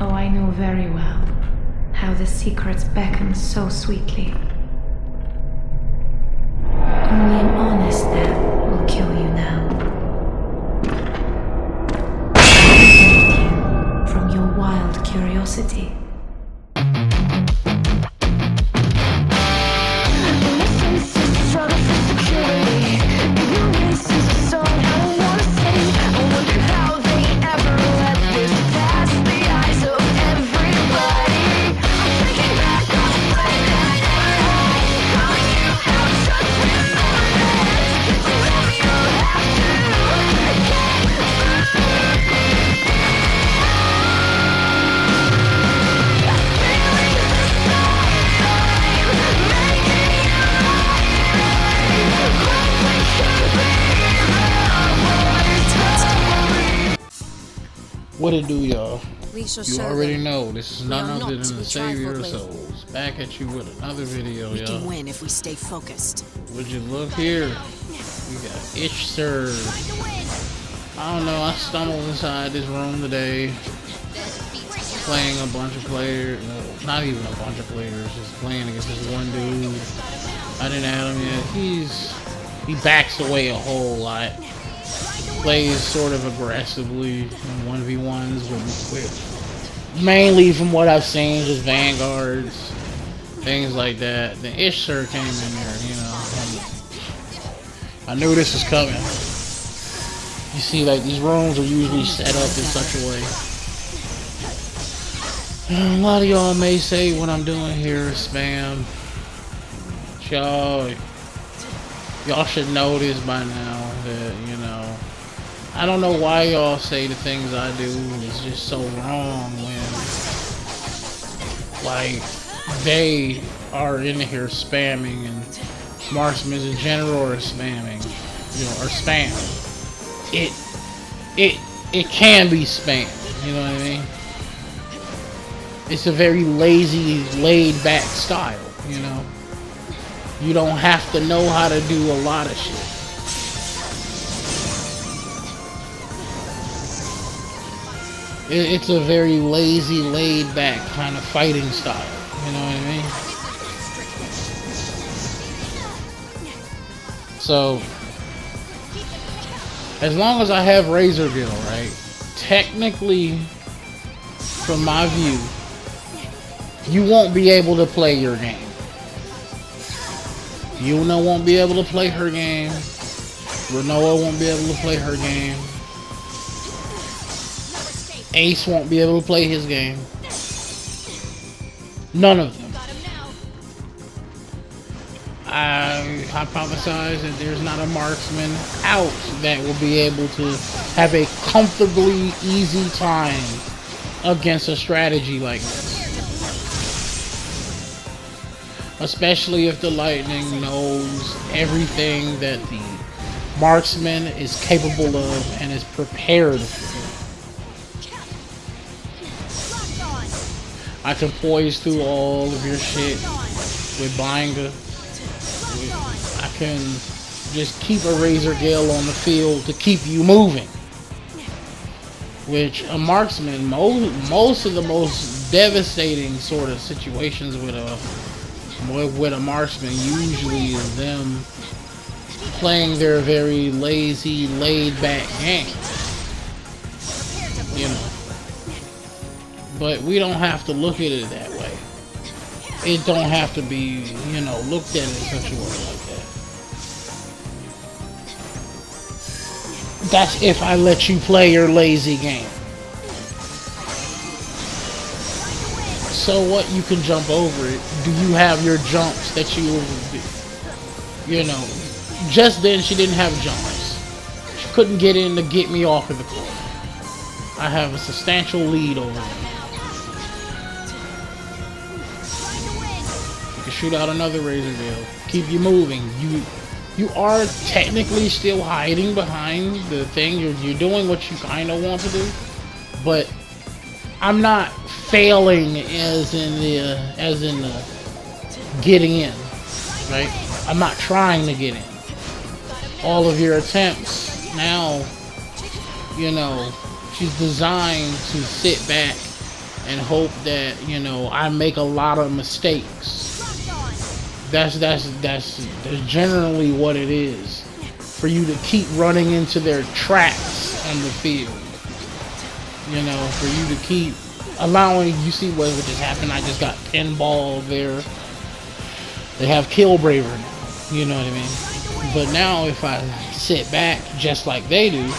Oh, I know very well how the secrets beckon so sweetly. Only an honest death will kill you now. Protect you from your wild curiosity. What it do, y'all? We shall You show already them. know this is We none are other not than the to be Savior of trifled with. Souls. Back at you with another video, We y'all. can win if we stay focused. Would you look here? We got Itch Serve. I don't know, I stumbled inside this room today playing a bunch of players, well, not even a bunch of players, just playing against this one dude. I didn't add him yet. He backs away a whole lot. Plays sort of aggressively in 1v1s with mainly from what I've seen, just vanguards, things like that. Then Ishtar came in there, you know. I knew this was coming. You see, like, these rooms are usually set up in such a way. A lot of y'all may say what I'm doing here is spam. Y'all should know this by now that, you know, I don't know why y'all say the things I do is just so wrong when, like, they are in here spamming and marksmen in general are spamming, you know, or spam. It can be spam, you know what I mean? It's a very lazy, laid back style, you know? You don't have to know how to do a lot of shit. It's a very lazy, laid back kind of fighting style. You know what I mean? So, as long as I have Razor Gill, right? Technically, from my view, you won't be able to play your game. Yuna won't be able to play her game. Renoa won't be able to play her game. Ace won't be able to play his game. None of them. I hypothesize that there's not a marksman out that will be able to have a comfortably easy time against a strategy like this. Especially if the Lightning knows everything that the marksman is capable of and is prepared for. I can poise through all of your shit with Blinga. I can just keep a Razor Gale on the field to keep you moving. Which a marksman, most of the most devastating sort of situations with a marksman usually is them playing their very lazy, laid-back game. You know. But we don't have to look at it that way. It don't have to be, you know, looked at in such a way like that. That's if I let you play your lazy game. So what, you can jump over it. Do you have your jumps that you know, just then she didn't have jumps. She couldn't get in to get me off of the court. I have a substantial lead over her. You can shoot out another Razor Gale. Keep you moving. You are technically still hiding behind the thing. You're doing what you kind of want to do, but I'm not failing as in the getting in, right? I'm not trying to get in. All of your attempts now, you know, she's designed to sit back and hope that, you know, I make a lot of mistakes. That's generally what it is. For you to keep running into their traps on the field. You know, for you to keep allowing, you see what just happened, I just got pinball there. They have kill braver now, you know what I mean? But now if I sit back just like they do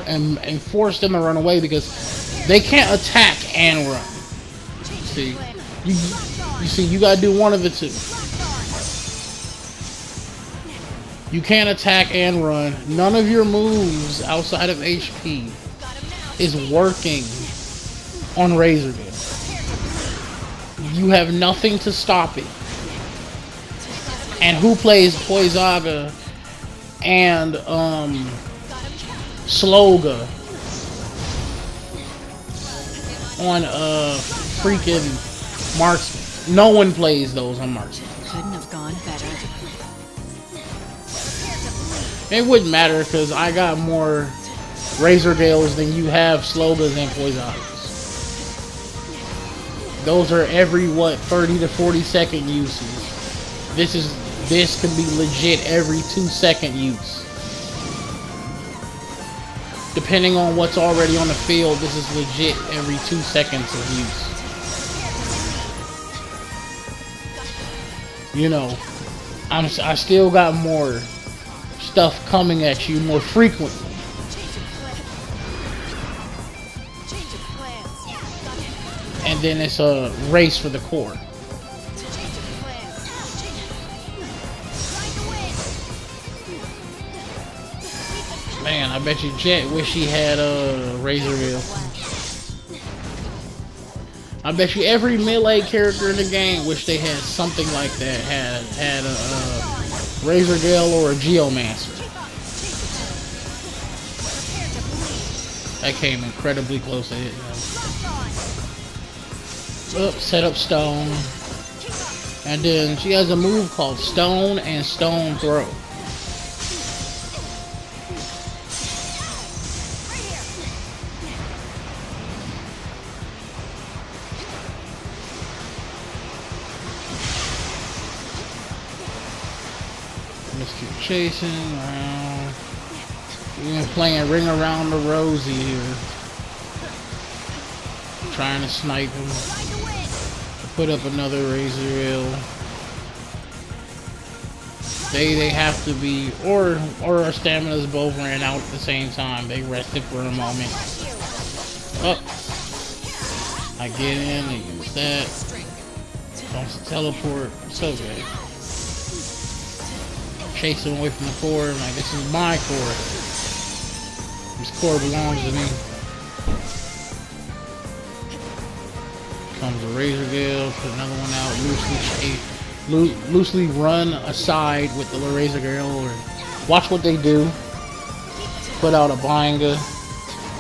and force them to run away, because they can't attack and run. See, you see, you gotta do one of the two. You can't attack and run. None of your moves outside of HP is working on Razorbill. You have nothing to stop it. And who plays Poizaga and Sloga on freaking Marksman? No one plays those on Marksman. Couldn't have gone better. It wouldn't matter because I got more Razorgales than you have Slogas and Poizagas. Those are every, what, 30 to 40 second uses. This can be legit every 2-second use. Depending on what's already on the field, this is legit every 2 seconds of use. You know, I still got more stuff coming at you more frequently. And then it's a race for the core. Man, I bet you Jet wish he had a Razorbill. I bet you every melee character in the game wish they had something like that. Had a Razorbill or a Geomancer. That came incredibly close to hitting them. Oops, set up Stone. And then she has a move called Stone and Stone Throw. Let's keep chasing around. We've been playing Ring Around the Rosie here. Trying to snipe him. Put up another Razorbill. They have to be, or our staminas both ran out at the same time. They rested for a moment. Oh, I get in and use that. Don't teleport. It's okay. Chase him away from the core. I'm like, this is my core. This core belongs to me. Comes a Razorbill, put another one out, loosely run aside with the Razorbill, or watch what they do. Put out a Banga,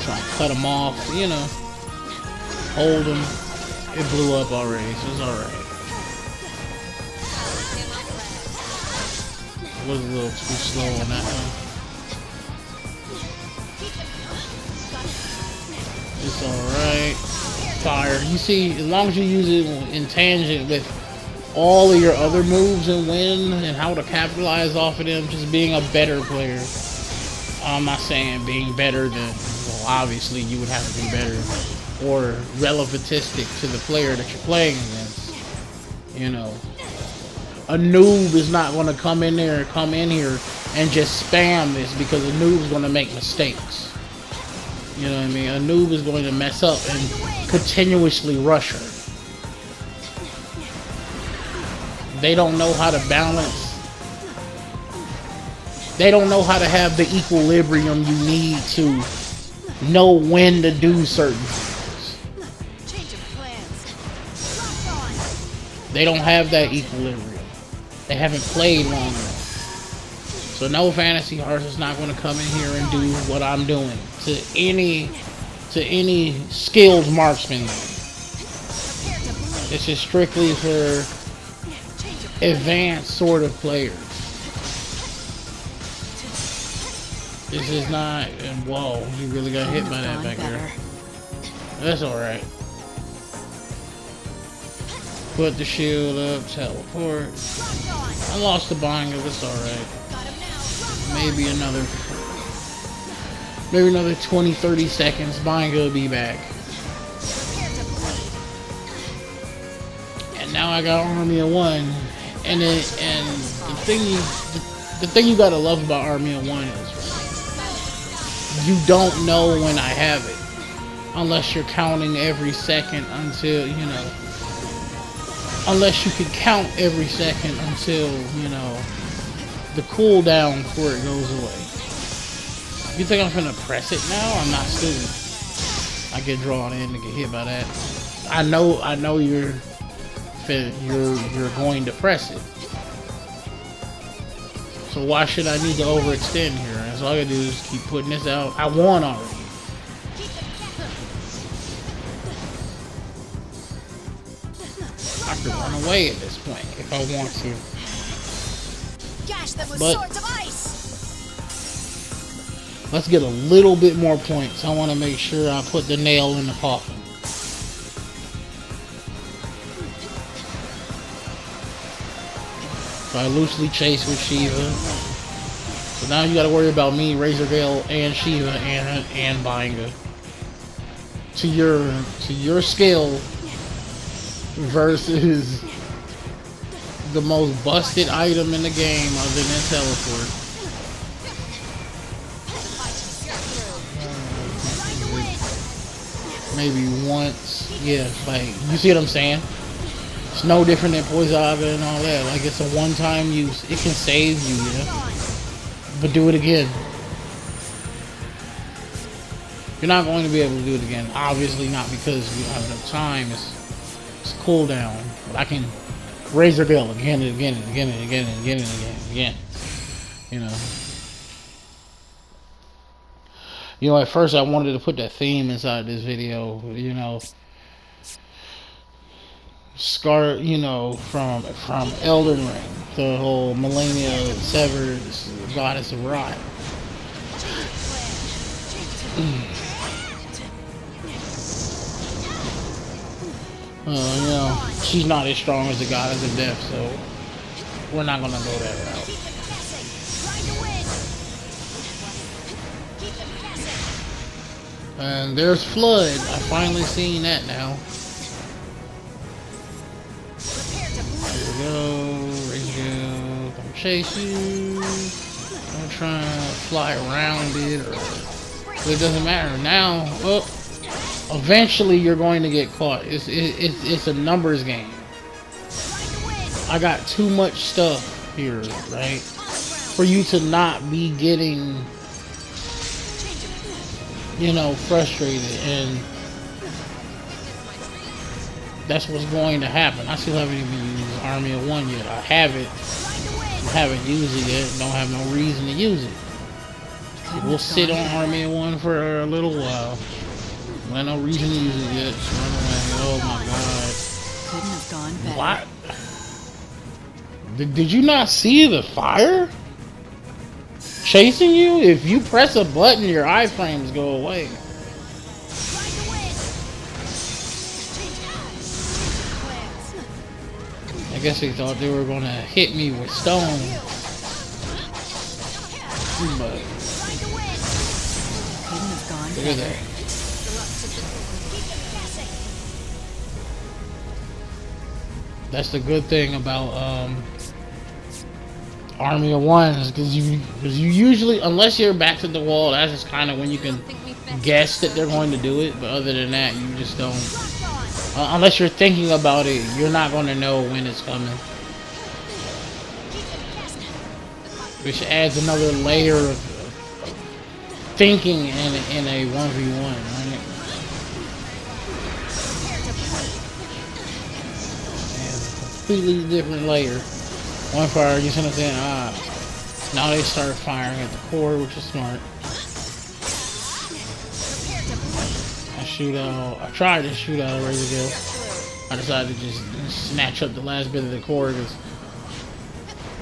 try and cut them off, you know. Hold them. It blew up already, so it's alright. It was a little too slow on that one. It's alright. Fire. You see, as long as you use it in tangent with all of your other moves and win and how to capitalize off of them, just being a better player. I'm not saying being better than, well, obviously you would have to be better, or relativistic to the player that you're playing against. You know, a noob is not going to come in here and just spam this, because a noob's going to make mistakes. You know what I mean? A noob is going to mess up and continuously rush her. They don't know how to balance. They don't know how to have the equilibrium you need to know when to do certain things. They don't have that equilibrium. They haven't played long enough. So no Fantasy Hearts is not going to come in here and do what I'm doing to any skilled marksman. This is strictly for advanced sort of players. This is not. And whoa, you really got hit by that back there. That's alright. Put the shield up, teleport. I lost the binder, that's alright. Maybe another 20-30 seconds, binder will be back. And now I got Army of One. And the thing you gotta love about Army of One is you don't know when I have it. Unless you're counting every second until, you know, unless you can count every second until, you know, the cooldown before it goes away. You think I'm gonna press it now? I'm not stupid. I get drawn in to get hit by that. I know you're going to press it. So why should I need to overextend here? That's all I gotta do is keep putting this out. I won already. I could run away at this point if I want to. But let's get a little bit more points. I want to make sure I put the nail in the coffin. So I loosely chase with Shiva. So now you got to worry about me, Razor Gale, and Shiva, and Bainga. To your skill versus the most busted item in the game other than teleport. Maybe once. Yeah, like, you see what I'm saying? It's no different than Poisaga and all that. Like, it's a one-time use. It can save you, yeah? But do it again. You're not going to be able to do it again. Obviously not, because you don't have enough time. It's cooldown. But I can Razor Gale again and again and again and again and again and again and again. You know. You know, at first I wanted to put that theme inside this video, you know. Scar, you know, from Elden Ring, the whole Millennia Severed Goddess of Rot. You know, she's not as strong as the Goddess of Death, so we're not gonna go that route. And there's Flood. I finally seen that now. Here we go. Don't chase you. Don't try to fly around it, or it doesn't matter. Now, well, eventually you're going to get caught. It's a numbers game. I got too much stuff here, right? For you to not be getting, you know, frustrated, and that's what's going to happen. I still haven't even used Army of One yet. I have it. Haven't used it yet. Don't have no reason to use it. We'll sit on Army of One for a little while. I have no reason to use it yet. Just run away. Oh my god. Couldn't have gone better. What? Did you not see the fire chasing you? If you press a button, your iframes go away. I guess they thought they were gonna hit me with stone, but look at that. That's the good thing about Army of One, is because you usually, unless you're back to the wall, that's just kind of when you can guess that they're going to do it. But other than that, you just don't. Unless you're thinking about it, you're not going to know when it's coming. Which adds another layer of thinking in a 1v1, right? Completely different layer. One fire, you see what I'm saying? Now they start firing at the core, which is smart. I tried to shoot out a Razor Gale. I decided to just snatch up the last bit of the core because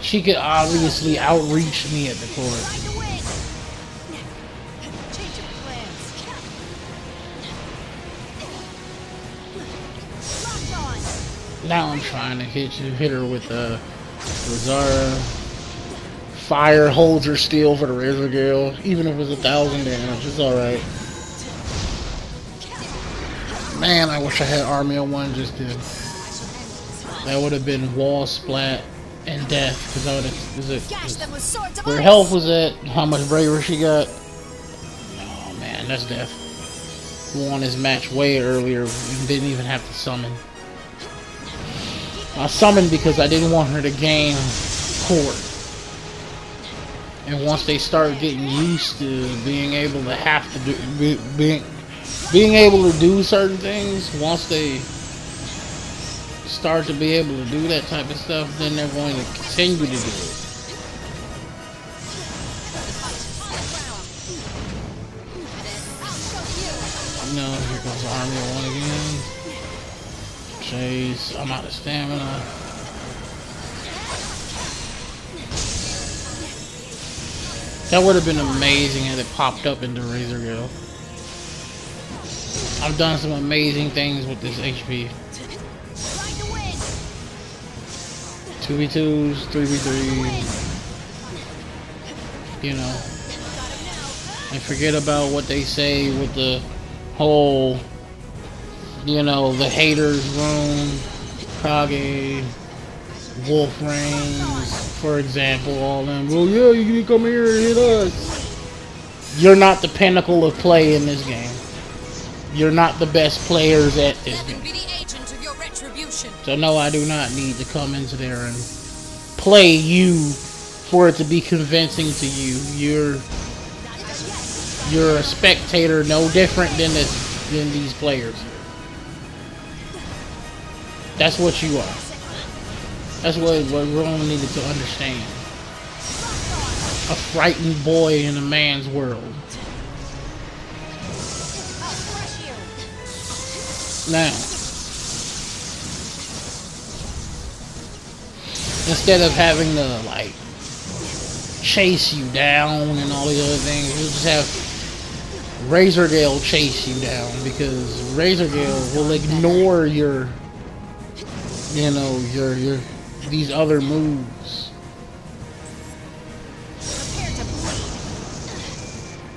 she could obviously outreach me at the core. Now I'm trying to hit her with Lazara. Fire holds her still for the Razor Gale, even if it's 1,000 damage, it's alright. Man, I wish I had Army of One just then. That would have been wall splat and death, because I would have. Where health was at, how much bravery she got. Oh man, that's death. Who won his match way earlier and didn't even have to summon. I summoned because I didn't want her to gain core. And once they start getting used to being able to have to do being able to do certain things, once they start to be able to do that type of stuff, then they're going to continue to do it. No, here goes Army of One again. Chase, I'm out of stamina. That would have been amazing had it popped up into Razor Gale. I've done some amazing things with this HP. 2v2s, 3v3s. You know. And forget about what they say with the whole, you know, the haters room, Kage, Wolf Reigns, for example, all them. Well, yeah, you can come here and hit us. You're not the pinnacle of play in this game. You're not the best players at this game. So no, I do not need to come into there and play you for it to be convincing to you. You're a spectator, no different than these players. That's what you are. That's what Rome needed to understand. A frightened boy in a man's world. Now, instead of having to like chase you down and all these other things, you just have Razor Gale chase you down, because Razor Gale will ignore your, you know, your these other moves.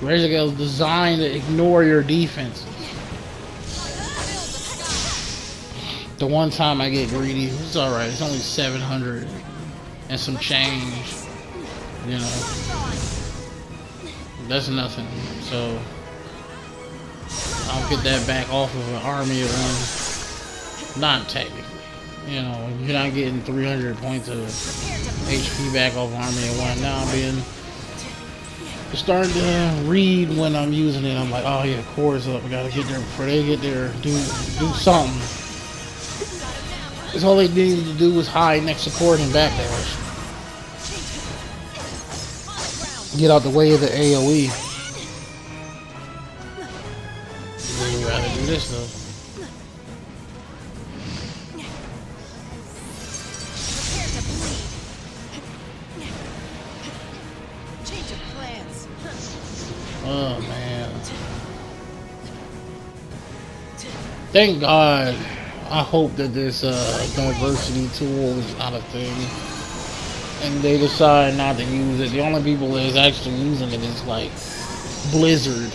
Razor Gale is designed to ignore your defenses. The one time I get greedy, it's alright. It's only 700 and some change. You know, that's nothing. So I'll get that back off of an Army of One. Not technically. You know, you're not getting 300 points of HP back off Army of One. Now I'm being starting to read when I'm using it. I'm like, oh yeah, core's up. I gotta get there before they get there. Do something. That's all they needed to do was hide next to support and backdash. Get out the way of the AoE. They'd rather do this though. Oh man. Thank God. I hope that this diversity tool is not a thing, and they decide not to use it. The only people that is actually using it is like Blizzard.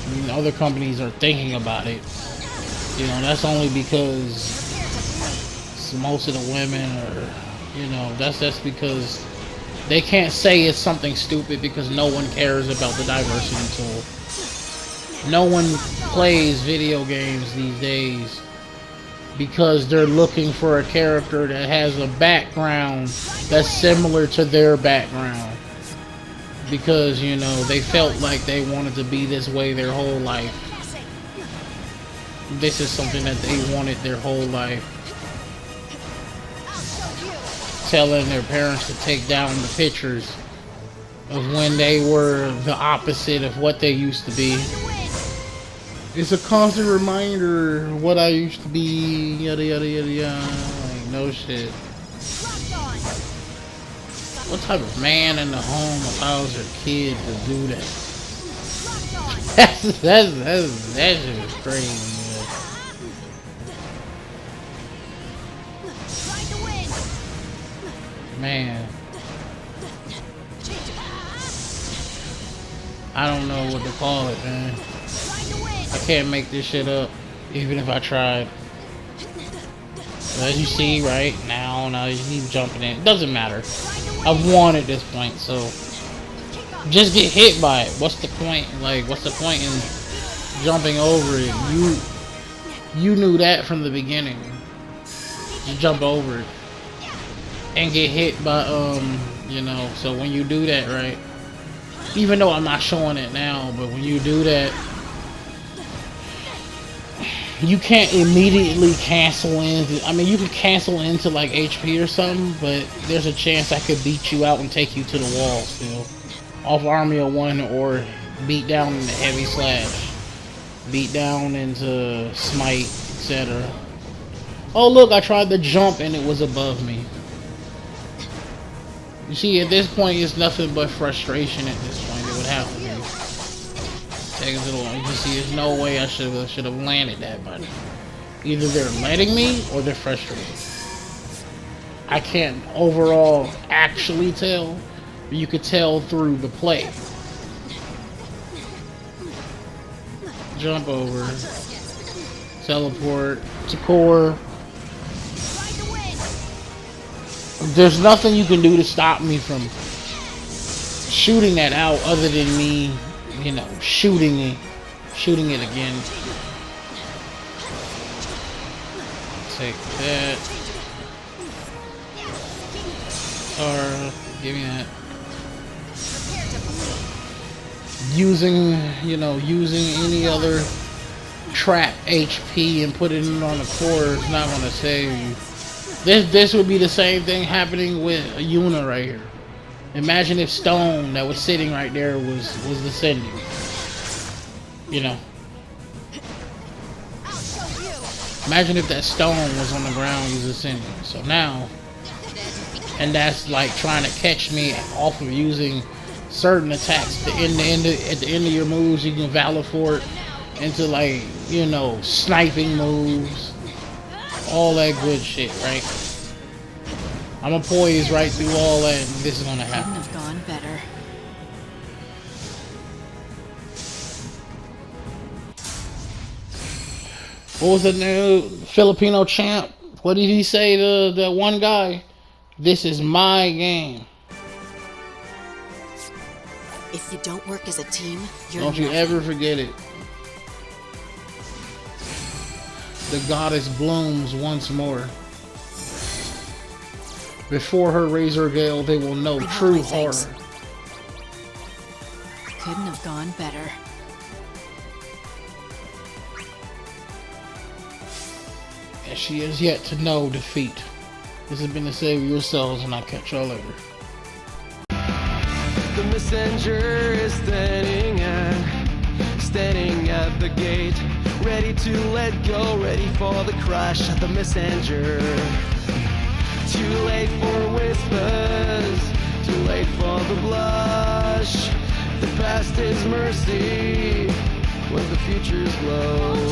I mean, other companies are thinking about it. You know, that's only because most of the women are, you know, that's because they can't say it's something stupid, because no one cares about the diversity tool. No one plays video games these days because they're looking for a character that has a background that's similar to their background. Because, you know, they felt like they wanted to be this way their whole life. This is something that they wanted their whole life. Telling their parents to take down the pictures of when they were the opposite of what they used to be. It's a constant reminder of what I used to be, yada yada yada yada. Like, no shit. What type of man in the home allows their kid to do that? That shit is crazy, man. Man. I don't know what to call it, man. I can't make this shit up, even if I tried. As you see, right now you keep jumping in. It doesn't matter. I've won at this point, so just get hit by it. What's the point? Like, what's the point in jumping over it? You knew that from the beginning. Just jump over it and get hit by you know. So when you do that, right? Even though I'm not showing it now, but when you do that, you can't immediately cancel into. I mean, you can cancel into like HP or something, but there's a chance I could beat you out and take you to the wall still. Off Army of One, or beat down into Heavy Slash, beat down into Smite, etc. Oh look, I tried to jump and it was above me. You see, at this point, it's nothing but frustration. At this point, it would have to be. Taking a little long. You can see, there's no way I should have landed that, but either they're letting me or they're frustrated. I can't overall actually tell. You could tell through the play. Jump over, teleport to core. There's nothing you can do to stop me from shooting that out other than me, you know, shooting it again. Take that. Or give me that. Using any other trap HP and putting it on the core is not going to save you. This would be the same thing happening with a Yuna right here. Imagine if Stone that was sitting right there was descending. You know. Imagine if that Stone was on the ground, was ascending. So now, and that's like trying to catch me off of using certain attacks. At the end of your moves, you can Valor Fort into, like, you know, sniping moves, all that good shit, right? I'm gonna poise right through all that, and this is gonna happen. Couldn't have gone better. What was the new Filipino champ? What did he say to that one guy? This is my game. If you don't work as a team, you're Don't you nothing. ever forget it. The goddess blooms once more. Before her razor gale, they will know true horror. Couldn't have gone better. And she has yet to know defeat. This has been the Save Yourselves, and I'll catch y'all later. The messenger is standing at the gate, ready to let go, ready for the crush of the messenger. Too late for whispers, too late for the blush. The past is mercy when the future's low.